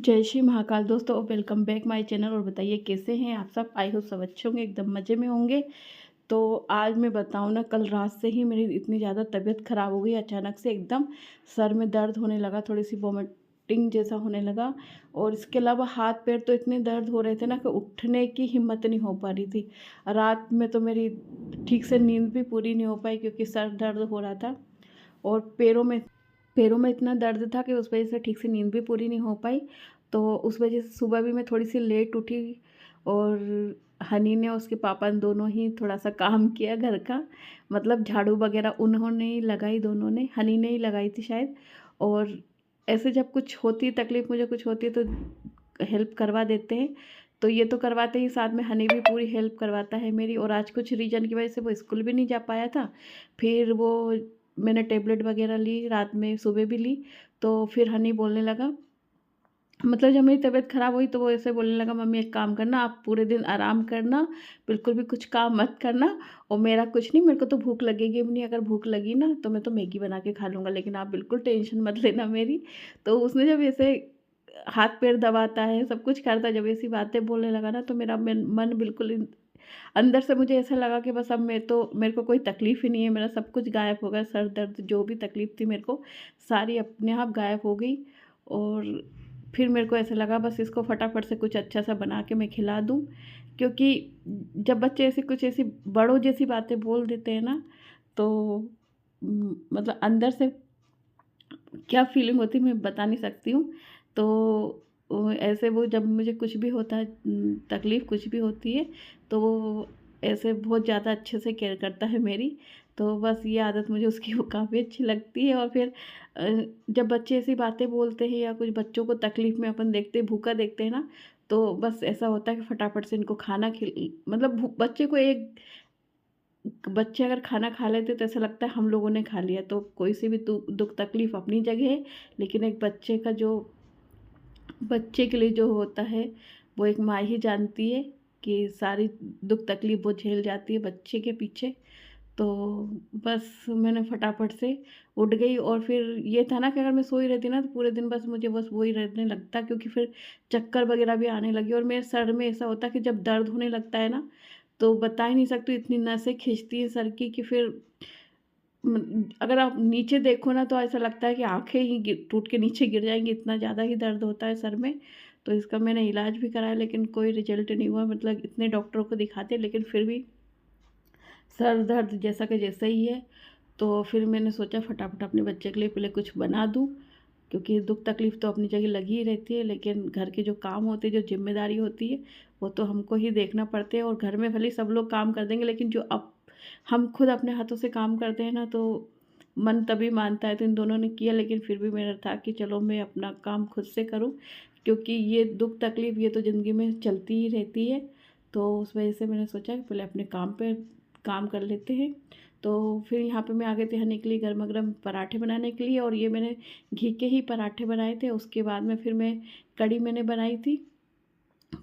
जय श्री महाकाल दोस्तों, welcome back my channel. और बताइए कैसे हैं आप सब। आई होप सब अच्छे होंगे, एकदम मज़े में होंगे। तो आज मैं बताऊं ना, कल रात से ही मेरी इतनी ज़्यादा तबीयत ख़राब हो गई। अचानक से एकदम सर में दर्द होने लगा, थोड़ी सी वॉमिटिंग जैसा होने लगा। और इसके अलावा हाथ पैर तो इतने दर्द हो रहे थे ना कि उठने की हिम्मत नहीं हो पा रही थी। रात में तो मेरी ठीक से नींद भी पूरी नहीं हो पाई क्योंकि सर दर्द हो रहा था। और पैरों में इतना दर्द था कि उस वजह से ठीक से नींद भी पूरी नहीं हो पाई। तो उस वजह से सुबह भी मैं थोड़ी सी लेट उठी। और हनी ने, उसके पापा ने, दोनों ही थोड़ा सा काम किया घर का। मतलब झाड़ू वगैरह उन्होंने ही लगाई, दोनों ने, हनी ने ही लगाई थी शायद। और ऐसे जब कुछ होती है तकलीफ़, मुझे कुछ होती है तो हेल्प करवा देते हैं। तो ये तो करवाते ही, साथ में हनी भी पूरी हेल्प करवाता है मेरी। और आज कुछ रीज़न की वजह से वो स्कूल भी नहीं जा पाया था। फिर वो मैंने टेबलेट वगैरह ली, रात में सुबह भी ली। तो फिर हनी बोलने लगा, मतलब जब मेरी तबीयत ख़राब हुई तो वो ऐसे बोलने लगा, मम्मी एक काम करना, आप पूरे दिन आराम करना, बिल्कुल भी कुछ काम मत करना। और मेरा कुछ नहीं, मेरे को तो भूख लगेगी भी नहीं। अगर भूख लगी ना तो मैं तो मैगी बना के खा लूँगा, लेकिन आप बिल्कुल टेंशन मत लेना मेरी। तो उसने जब ऐसे हाथ पैर दबाता है, सब कुछ करता है, जब ऐसी बातें बोलने लगा ना, तो मेरा मन बिल्कुल अंदर से मुझे ऐसा लगा कि बस अब मेरे को कोई तकलीफ़ ही नहीं है। मेरा सब कुछ गायब हो गया, सर दर्द जो भी तकलीफ़ थी मेरे को, सारी अपने आप गायब हो गई। और फिर मेरे को ऐसा लगा बस इसको फटाफट से कुछ अच्छा सा बना के मैं खिला दूँ। क्योंकि जब बच्चे ऐसी कुछ ऐसी बड़ों जैसी बातें बोल देते हैं ना, तो मतलब अंदर से क्या फ़ीलिंग होती है मैं बता नहीं सकती हूँ। तो ऐसे वो जब मुझे कुछ भी होता है, तकलीफ़ कुछ भी होती है, तो वो ऐसे बहुत ज़्यादा अच्छे से केयर करता है मेरी। तो बस ये आदत मुझे उसकी वो काफ़ी अच्छी लगती है। और फिर जब बच्चे ऐसी बातें बोलते हैं या कुछ बच्चों को तकलीफ़ में अपन देखते हैं, भूखा देखते हैं ना, तो बस ऐसा होता है कि फटाफट से इनको खाना मतलब बच्चे को एक बच्चे अगर खाना खा लेते तो ऐसा लगता है हम लोगों ने खा लिया। तो कोई सी भी दुख तकलीफ़ अपनी जगह है, लेकिन एक बच्चे का जो बच्चे के लिए जो होता है, वो एक माँ ही जानती है कि सारी दुख तकलीफ़ वो झेल जाती है बच्चे के पीछे। तो बस मैंने फटाफट से उठ गई। और फिर ये था ना कि अगर मैं सोई रहती ना तो पूरे दिन बस वही रहने लगता, क्योंकि फिर चक्कर वगैरह भी आने लगी। और मेरे सर में ऐसा होता है कि जब दर्द होने लगता है ना, तो बता ही नहीं सकती, इतनी नसें खींचती हैं सर की कि फिर अगर आप नीचे देखो ना तो ऐसा लगता है कि आँखें ही टूट के नीचे गिर जाएँगी, इतना ज़्यादा ही दर्द होता है सर में। तो इसका मैंने इलाज भी कराया, लेकिन कोई रिज़ल्ट नहीं हुआ। मतलब इतने डॉक्टरों को दिखाते, लेकिन फिर भी सर दर्द जैसा का जैसा ही है। तो फिर मैंने सोचा फटाफट अपने बच्चे के लिए पहले कुछ बना दूँ, क्योंकि दुःख तकलीफ़ तो अपनी जगह लगी ही रहती है, लेकिन घर के जो काम होते हैं, जो ज़िम्मेदारी होती है, वो तो हमको ही देखना पड़ते हैं। और घर में भले ही सब लोग काम कर देंगे, लेकिन जो अब हम खुद अपने हाथों से काम करते हैं ना, तो मन तभी मानता है। तो इन दोनों ने किया, लेकिन फिर भी मेरा था कि चलो मैं अपना काम खुद से करूँ, क्योंकि ये दुःख तकलीफ़ ये तो ज़िंदगी में चलती ही रहती है। तो उस वजह से मैंने सोचा कि पहले अपने काम पे काम कर लेते हैं। तो फिर यहाँ पे मैं आ गई थी हनी के लिए गरमा-गरम पराठे बनाने के लिए। और ये मैंने घी के ही पराठे बनाए थे। उसके बाद में फिर मैं कढ़ी मैंने बनाई थी।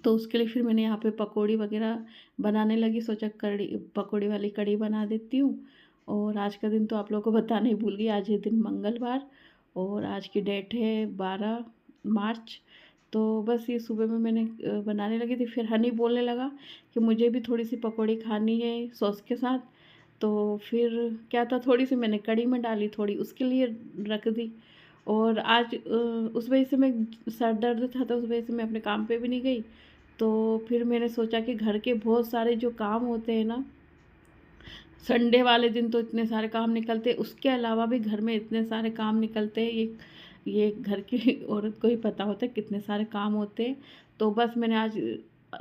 तो उसके लिए फिर मैंने यहाँ पे पकौड़ी वग़ैरह बनाने लगी, सोचा कढ़ी पकौड़ी वाली कढ़ी बना देती हूँ। और आज का दिन तो आप लोगों को बताना ही भूल गई, आज है दिन मंगलवार। और आज की डेट है 12 मार्च। तो बस ये सुबह में मैंने बनाने लगी थी। फिर हनी बोलने लगा कि मुझे भी थोड़ी-सी पकौड़ी खानी है सॉस के साथ। तो फिर क्या था, थोड़ी-सी मैंने कढ़ी में डाली, थोड़ी उसके लिए रख दी। और आज उस वजह से मैं सर दर्द था, तो उस वजह से मैं अपने काम पे भी नहीं गई। तो फिर मैंने सोचा कि घर के बहुत सारे जो काम होते हैं ना, संडे वाले दिन तो इतने सारे काम निकलते हैं, उसके अलावा भी घर में इतने सारे काम निकलते हैं। ये घर की औरत को ही पता होता है कितने सारे काम होते हैं। तो बस मैंने आज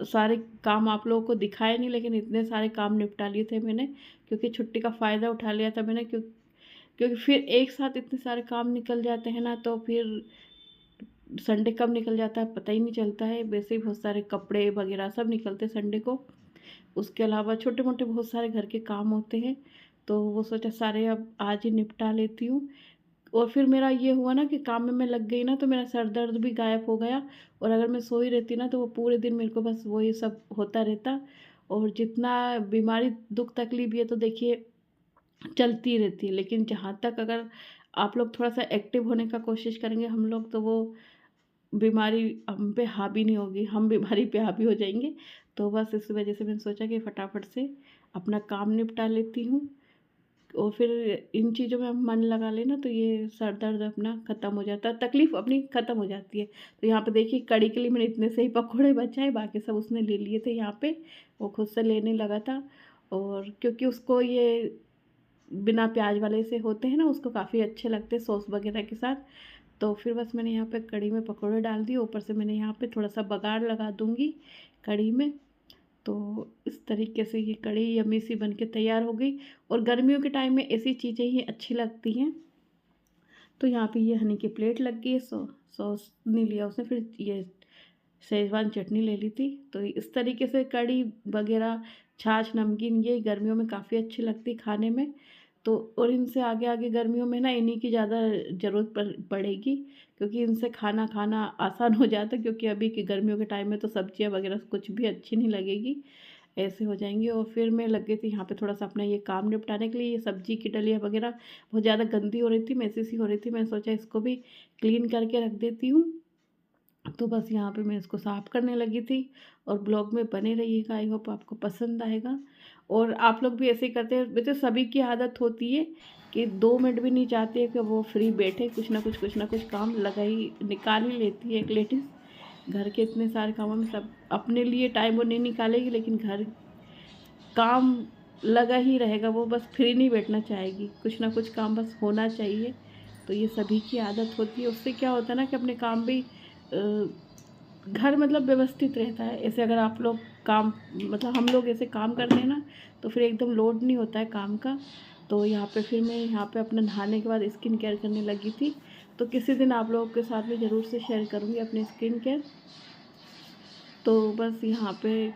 सारे काम आप लोगों को दिखाए नहीं, लेकिन इतने सारे काम निपटा लिए थे मैंने, क्योंकि छुट्टी का फ़ायदा उठा लिया था मैंने। क्योंकि फिर एक साथ इतने सारे काम निकल जाते हैं ना, तो फिर संडे कब निकल जाता है पता ही नहीं चलता है। वैसे ही बहुत सारे कपड़े वगैरह सब निकलते हैं संडे को। उसके अलावा छोटे-मोटे बहुत सारे घर के काम होते हैं। तो वो सोचा सारे अब आज ही निपटा लेती हूँ। और फिर मेरा ये हुआ ना कि काम में मैं लग गई ना, तो मेरा सर दर्द भी गायब हो गया। और अगर मैं सोई रहती ना, तो वो पूरे दिन मेरे को बस वही सब होता रहता। और जितना बीमारी दुःख तकलीफ़ ये तो देखिए चलती रहती है, लेकिन जहाँ तक अगर आप लोग थोड़ा-सा एक्टिव होने का कोशिश करेंगे, हम लोग तो वो बीमारी हम पे हावी नहीं होगी, हम बीमारी पे हावी हो जाएँगे। तो बस इस वज़ह से मैंने सोचा कि फटाफट से अपना काम निपटा लेती हूँ और फिर इन चीज़ों में हम मन लगा लें ना तो ये सर दर्द अपना ख़त्म हो जाता है, तकलीफ़ अपनी ख़त्म हो जाती है। तो यहाँ पे देखिए कढ़ी के लिए मैंने इतने से ही पकौड़े बचाए, बाकी सब उसने ले लिए थे यहाँ पे, वो खुद से लेने लगा था। और क्योंकि उसको ये बिना प्याज़ वाले से होते हैं ना, उसको काफ़ी अच्छे लगते हैं सॉस वग़ैरह के साथ। तो फिर बस मैंने यहाँ पे कढ़ी में पकौड़े डाल दिए, ऊपर से मैंने यहाँ पे थोड़ा-सा बघार लगा दूँगी कढ़ी में। तो इस तरीके से ये कढ़ी यम्मी सी बन के तैयार हो गई और गर्मियों के टाइम में ऐसी चीज़ें ही अच्छी लगती हैं। तो यहाँ पे ये हनी की प्लेट लग गई है, सॉस नहीं लिया उसने, फिर ये शेज़वान चटनी ले ली थी। तो इस तरीके से कढ़ी वग़ैरह, छाछ, नमकीन ये गर्मियों में काफ़ी अच्छी लगती खाने में। तो और इनसे आगे-आगे गर्मियों में ना इन्हीं की ज़्यादा ज़रूरत पड़ेगी, क्योंकि इनसे खाना खाना आसान हो जाता है, क्योंकि अभी की गर्मियों के टाइम में तो सब्जियाँ वग़ैरह कुछ भी अच्छी नहीं लगेगी, ऐसे हो जाएँगी। और फिर मैं लग गई थी यहाँ पे थोड़ा-सा अपना ये काम निपटाने के लिए, ये सब्ज़ी की डलिया वग़ैरह बहुत ज़्यादा गंदी हो रही थी, मेसी-सी हो रही थी। मैंने सोचा इसको भी क्लीन करके रख देती हूँ। तो बस यहाँ पे मैं इसको साफ़ करने लगी थी और ब्लॉग में बने रहिएगा, आई होप आपको पसंद आएगा। और आप लोग भी ऐसे ही करते हैं, वैसे सभी की आदत होती है कि 2 मिनट भी नहीं चाहते कि वो फ्री बैठे, कुछ ना कुछ काम लगा ही निकाल ही लेती है एक लेडीज़। घर के इतने सारे कामों में सब अपने लिए टाइम वो नहीं निकालेगी, लेकिन घर काम लगा ही रहेगा, वो बस फ्री नहीं बैठना चाहेगी, कुछ ना कुछ काम बस होना चाहिए। तो ये सभी की आदत होती है, उससे क्या होता है ना कि अपने काम भी घर मतलब व्यवस्थित रहता है। ऐसे अगर आप लोग काम मतलब हम लोग ऐसे काम करते हैं ना, तो फिर एकदम लोड नहीं होता है काम का। तो यहाँ पे फिर मैं यहाँ पे अपना नहाने के बाद स्किन केयर करने लगी थी। तो किसी दिन आप लोगों के साथ में ज़रूर से शेयर करूँगी अपनी स्किन केयर। तो बस यहाँ पे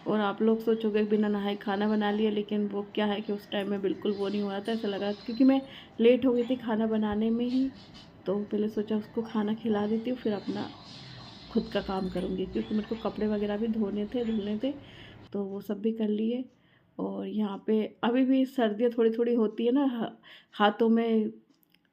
और आप लोग सोचोगे बिना नहाए खाना बना लिया, लेकिन वो क्या है कि उस टाइम में बिल्कुल वो नहीं हो रहा था, ऐसा लगा क्योंकि मैं लेट हो गई थी खाना बनाने में ही। तो पहले सोचा उसको खाना खिला देती हूँ, फिर अपना खुद का काम करूँगी, क्योंकि मेरे को कपड़े वगैरह भी धुलने थे, तो वो सब भी कर लिए। और यहाँ पे अभी भी सर्दियाँ थोड़ी-थोड़ी होती है ना, हाथों में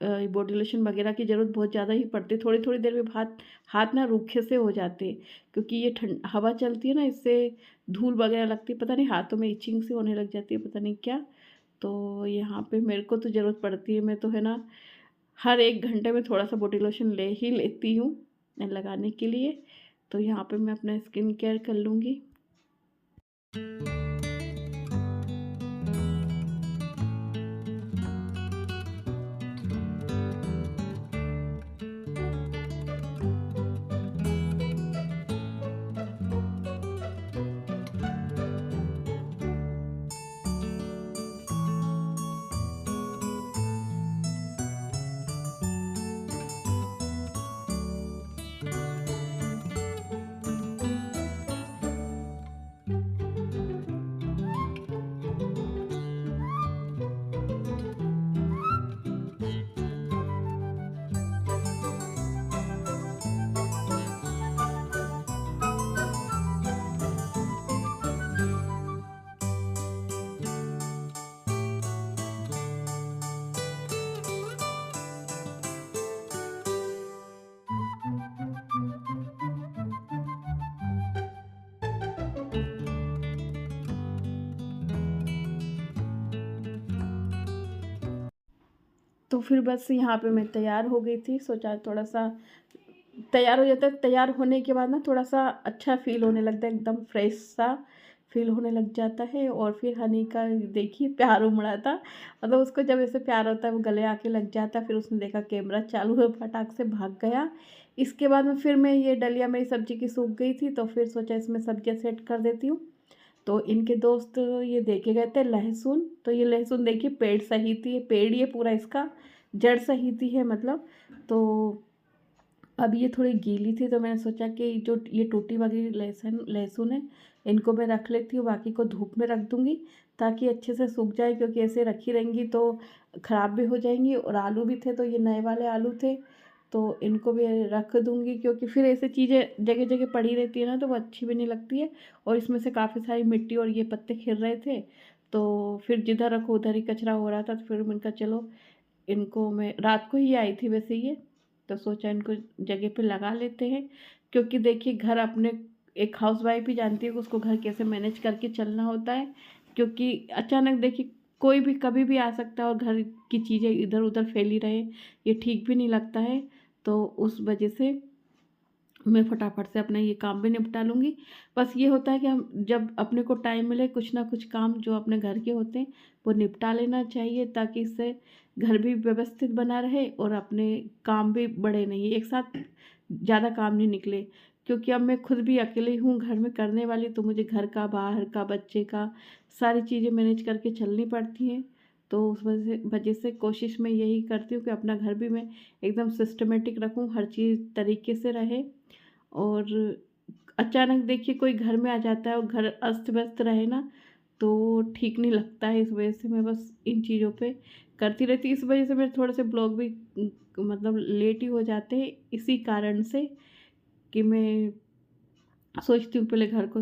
बॉडी लोशन वगैरह की ज़रूरत बहुत ज़्यादा ही पड़ती है। थोड़ी-थोड़ी देर में हाथ हाथ ना रूखे से हो जाते हैं, क्योंकि ये हवा चलती है ना, इससे धूल वगैरह लगती है, पता नहीं हाथों में इचिंग सी होने लग जाती है, पता नहीं क्या। तो यहाँ पे मेरे को तो ज़रूरत पड़ती है, मैं तो है ना हर 1 घंटे में थोड़ा-सा बॉडी लोशन ले ही लेती हूँ लगाने के लिए। तो यहाँ पे मैं अपना स्किन केयर कर लूँगी। तो फिर बस यहाँ पे मैं तैयार हो गई थी, सोचा थोड़ा-सा तैयार हो जाता है, तैयार होने के बाद ना थोड़ा-सा अच्छा फ़ील होने लगता है, एकदम फ्रेश सा फ़ील होने लग जाता है। और फिर हनी का देखिए प्यार उमड़ा था, मतलब उसको जब ऐसे प्यार होता है वो गले आके लग जाता है, फिर उसने देखा कैमरा चालू है, फटाक से भाग गया। इसके बाद में फिर मैं ये डलिया मेरी सब्ज़ी की सूख गई थी, तो फिर सोचा इसमें सब्जियाँ सेट कर देती हूँ। तो इनके दोस्त ये देके गए थे लहसुन, तो ये लहसुन देखिए पेड़ सहित ही पेड़ ये पूरा इसका जड़ सहित ही है मतलब। तो अब ये थोड़ी गीली थी, तो मैंने सोचा कि जो ये टूटी वाली लहसुन लहसुन है, इनको मैं रख लेती हूँ, बाकी को धूप में रख दूँगी ताकि अच्छे से सूख जाए, क्योंकि ऐसे रखी रहेंगी तो ख़राब भी हो जाएंगी। और आलू भी थे, तो ये नए वाले आलू थे, तो इनको भी रख दूँगी, क्योंकि फिर ऐसे चीज़ें जगह जगह पड़ी रहती है ना, तो वो अच्छी भी नहीं लगती है। और इसमें से काफ़ी सारी मिट्टी और ये पत्ते खिल रहे थे, तो फिर जिधर रखो उधर ही कचरा हो रहा था, तो फिर मैंने कहा चलो इनको, मैं रात को ही आई थी वैसे ये, तो सोचा इनको जगह पे लगा लेते हैं, क्योंकि देखिए घर अपने, एक हाउसवाइफ भी जानती है कि उसको घर कैसे मैनेज करके चलना होता है, क्योंकि अचानक देखिए कोई भी कभी भी आ सकता है और घर की चीज़ें इधर उधर फैली रहे, ये ठीक भी नहीं लगता है। तो उस वजह से मैं फटाफट से अपना ये काम भी निपटा लूँगी। बस ये होता है कि हम जब अपने को टाइम मिले कुछ ना कुछ काम जो अपने घर के होते हैं वो निपटा लेना चाहिए, ताकि इससे घर भी व्यवस्थित बना रहे और अपने काम भी बढ़े नहीं, एक साथ ज़्यादा काम नहीं निकले। क्योंकि अब मैं खुद भी अकेले हूँ घर में करने वाली, तो मुझे घर का, बाहर का, बच्चे का, सारी चीज़ें मैनेज करके चलनी पड़ती हैं। तो उस वजह से कोशिश मैं यही करती हूँ कि अपना घर भी मैं एकदम सिस्टमेटिक रखूँ, हर चीज़ तरीके से रहे। और अचानक देखिए कोई घर में आ जाता है और घर अस्त-व्यस्त रहे ना, तो ठीक नहीं लगता है। इस वजह से मैं बस इन चीज़ों पे करती रहती, इस वजह से मेरे थोड़े से ब्लॉग भी मतलब लेट ही हो जाते हैं, इसी कारण से कि मैं सोचती हूँ पहले घर को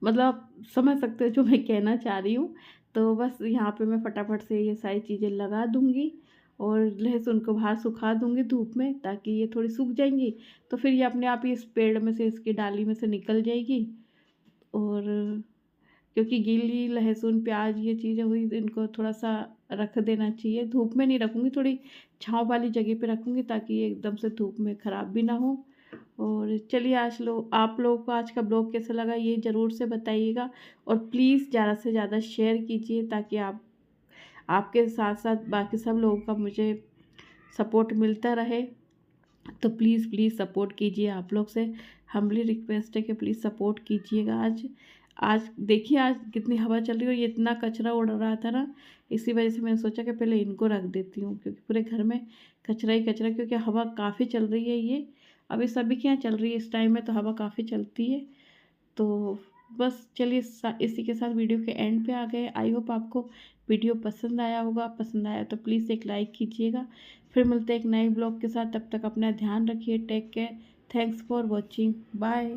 मतलब आप समझ सकते हो जो मैं कहना चाह रही हूँ। तो बस यहाँ पे मैं फटाफट से ये सारी चीज़ें लगा दूँगी और लहसुन को बाहर सुखा दूँगी धूप में, ताकि ये थोड़ी सूख जाएँगी, तो फिर ये अपने आप ही इस पेड़ में से, इसकी डाली में से निकल जाएगी। और क्योंकि गीली लहसुन, प्याज़ ये चीज़ें हुई, तो इनको थोड़ा-सा रख देना चाहिए। धूप में नहीं रखूँगी, थोड़ी छाँव वाली जगह पे रखूँगी, ताकि ये एकदम से धूप में ख़राब भी ना हो। और चलिए, आज आप लोगों को आज का ब्लॉग कैसा लगा ये ज़रूर से बताइएगा, और प्लीज़ ज़्यादा से ज़्यादा शेयर कीजिए, ताकि आपके साथ-साथ बाकी सब लोगों का मुझे सपोर्ट मिलता रहे। तो प्लीज़, प्लीज़ सपोर्ट कीजिए, आप लोग से हम्बली रिक्वेस्ट है कि प्लीज़ सपोर्ट कीजिएगा। आज आज देखिए आज कितनी हवा चल रही है और ये इतना कचरा उड़ रहा था ना, इसी वजह से मैंने सोचा कि पहले इनको रख देती हूँ, क्योंकि पूरे घर में कचरा ही कचरा, क्योंकि हवा काफ़ी चल रही है ये, अभी सभी के यहाँ चल रही है इस टाइम में, तो हवा काफ़ी चलती है। तो बस चलिए, इसी के साथ वीडियो के एंड पे आ गए। आई होप आपको वीडियो पसंद आया होगा, पसंद आया तो प्लीज़ एक लाइक कीजिएगा। फिर मिलते हैं एक नए ब्लॉग के साथ, तब तक अपना ध्यान रखिए, take care, thanks for watching, bye.